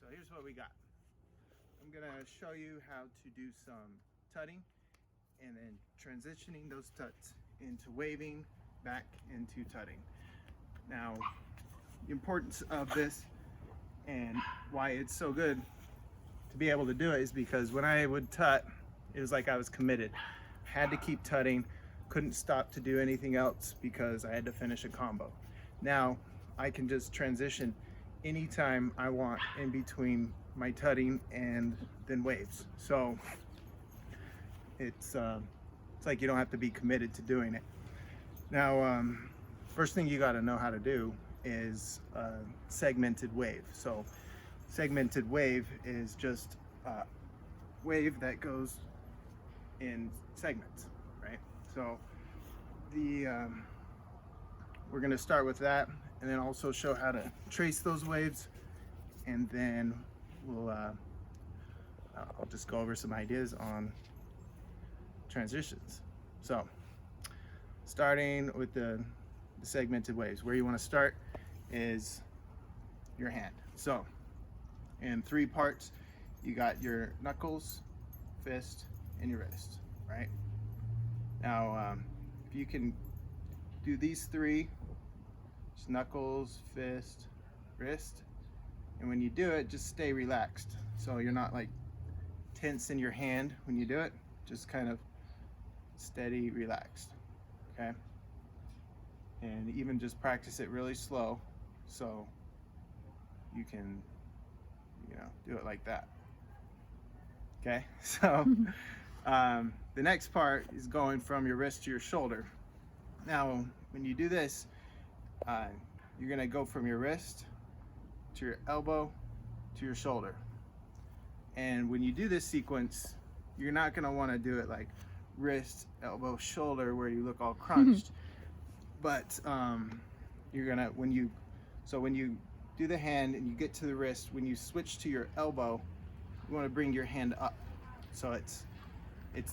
So here's what we got. I'm gonna show you how to do some tutting and then transitioning those tuts into waving back into tutting. Now, the importance of this and why it's so good to be able to do it is because when I would tut, it was like I was committed. Had to keep tutting, couldn't stop to do anything else because I had to finish a combo. Now I can just transition anytime I want in between my tutting and then waves. So it's like you don't have to be committed to doing it. Now, first thing you got to know how to do is segmented wave. So segmented wave is just a wave that goes in segments, right? So we're going to start with that, and then also show how to trace those waves, and then I'll just go over some ideas on transitions. So starting with the segmented waves, where you want to start is your hand. So in 3 parts, you got your knuckles, fist, and your wrist, right? Now, if you can do these 3, just knuckles, fist, wrist, and when you do it, just stay relaxed. So you're not like tense in your hand when you do it, just kind of steady, relaxed, okay? And even just practice it really slow so you can, do it like that. Okay, so the next part is going from your wrist to your shoulder. Now, when you do this, you're gonna go from your wrist to your elbow to your shoulder. And when you do this sequence, you're not gonna wanna do it like wrist, elbow, shoulder, where you look all crunched. But you're gonna, when you do the hand and you get to the wrist, when you switch to your elbow, you want to bring your hand up. So it's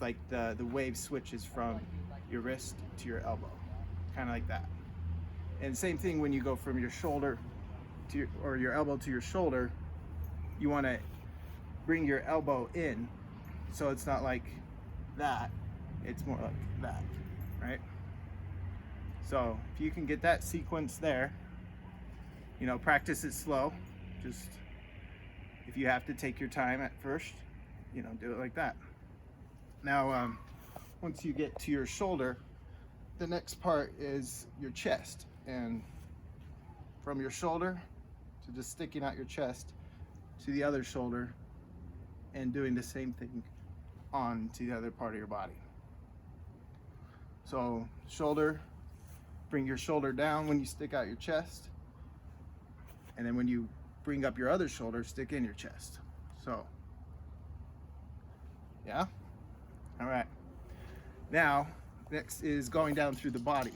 like the wave switches from your wrist to your elbow, kind of like that. And same thing when you go from your shoulder to your elbow to your shoulder, you want to bring your elbow in, so it's not like that, it's more like that, right? So if you can get that sequence there, practice it slow. Just, if you have to take your time at first, do it like that. Now, once you get to your shoulder, the next part is your chest. And from your shoulder to just sticking out your chest to the other shoulder and doing the same thing on to the other part of your body. So shoulder, bring your shoulder down when you stick out your chest, and then when you bring up your other shoulder, stick in your chest. So, yeah? All right. Now, next is going down through the body.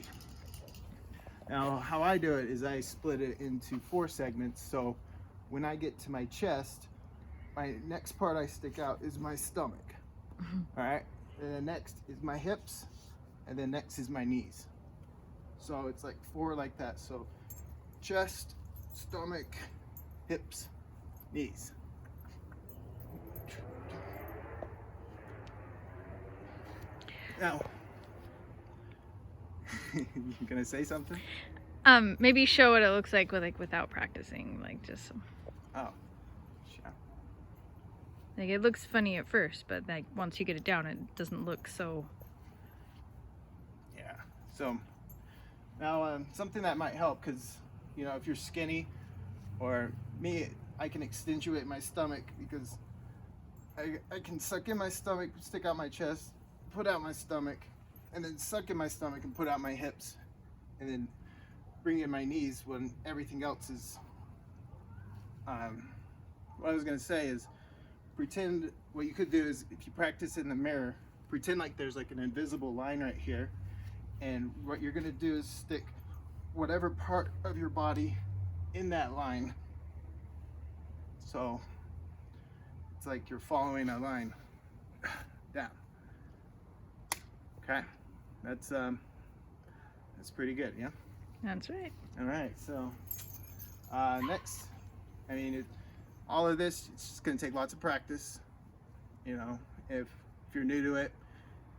Now, how I do it is I split it into 4 segments. So when I get to my chest, my next part I stick out is my stomach. All right? And then next is my hips, and then next is my knees. So it's like 4 like that. So chest, stomach, hips, knees. Now, you gonna say something? Maybe show what it looks like without practicing, just. Oh, sure. Like, it looks funny at first, but like once you get it down, it doesn't look so. Yeah. So now, something that might help, because if you're skinny, or me, I can accentuate my stomach, because I can suck in my stomach, stick out my chest, put out my stomach, and then suck in my stomach and put out my hips, and then bring in my knees when everything else is. What I was gonna say is, pretend, what you could do is, if you practice in the mirror, pretend like there's like an invisible line right here, and what you're gonna do is stick whatever part of your body in that line. So it's like you're following a line down. Okay, that's pretty good, yeah? That's right. All right, so next, all of this, it's just going to take lots of practice, you know, if you're new to it.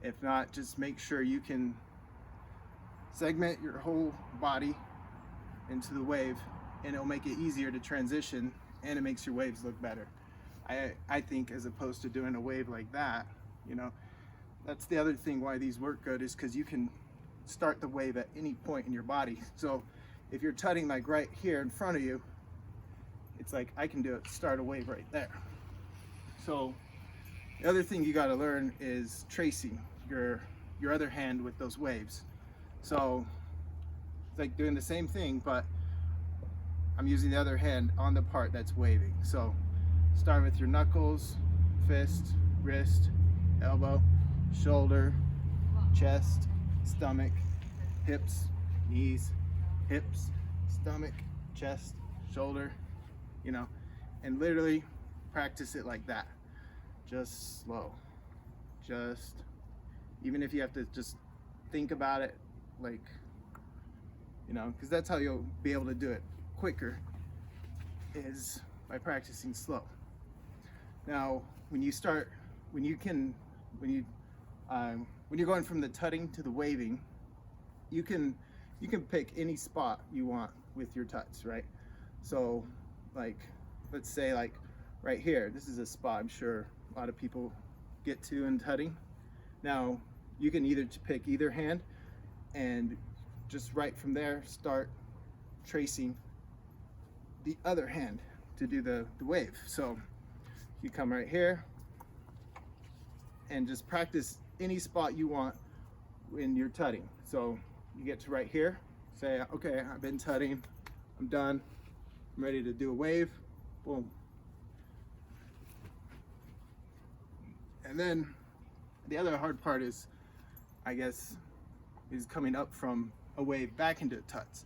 If not, just make sure you can segment your whole body into the wave, and it'll make it easier to transition, and it makes your waves look better. I think, as opposed to doing a wave like that, you know, that's the other thing why these work good, is because you can start the wave at any point in your body. So if you're tutting like right here in front of you, it's like I can do it, start a wave right there. So the other thing you got to learn is tracing your other hand with those waves. So it's like doing the same thing, but I'm using the other hand on the part that's waving. So start with your knuckles, fist, wrist, elbow, shoulder, chest, stomach, hips, knees, hips, stomach, chest, shoulder, you know, and literally practice it like that. Just slow. Just, even if you have to just think about it, like, you know, because that's how you'll be able to do it quicker, is by practicing slow. Now, when you're going from the tutting to the waving, you can pick any spot you want with your tuts, right? So, like, let's say like right here, this is a spot I'm sure a lot of people get to in tutting. Now, you can either pick either hand and just right from there start tracing the other hand to do the wave. So you come right here and just practice any spot you want when you're tutting. So you get to right here, say, okay, I've been tutting, I'm done, I'm ready to do a wave, boom. And then the other hard part is, I guess, is coming up from a wave back into tuts.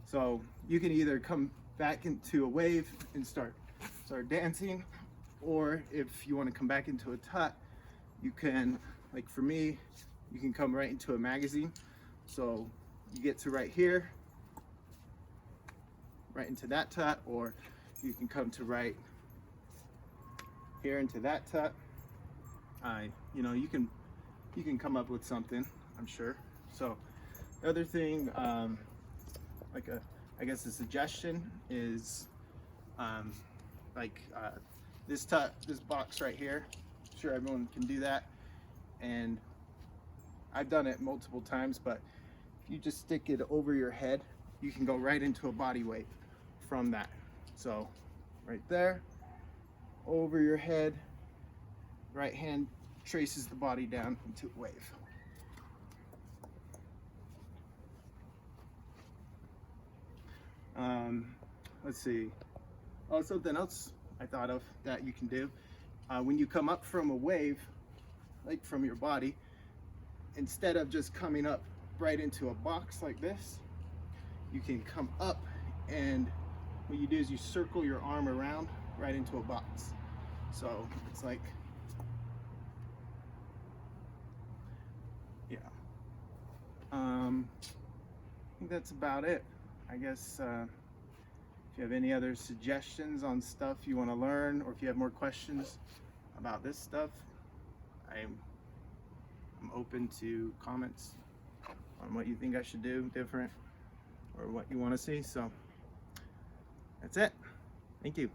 So you can either come back into a wave and start dancing, or if you want to come back into a tut, you can, like for me, you can come right into a magazine. So you get to right here, right into that tut, or you can come to right here into that tut. You know, you can come up with something, I'm sure. So the other thing, I guess a suggestion is this tut, this box right here. I'm sure everyone can do that, and I've done it multiple times, but if you just stick it over your head, you can go right into a body wave from that. So right there, over your head, right hand traces the body down into a wave. Let's see. Oh, something else I thought of that you can do. When you come up from a wave, like from your body, instead of just coming up right into a box like this, you can come up, and what you do is you circle your arm around right into a box. So it's like, yeah. I think that's about it. I guess if you have any other suggestions on stuff you want to learn, or if you have more questions about this stuff, I'm open to comments on what you think I should do different or what you want to see. So that's it. Thank you.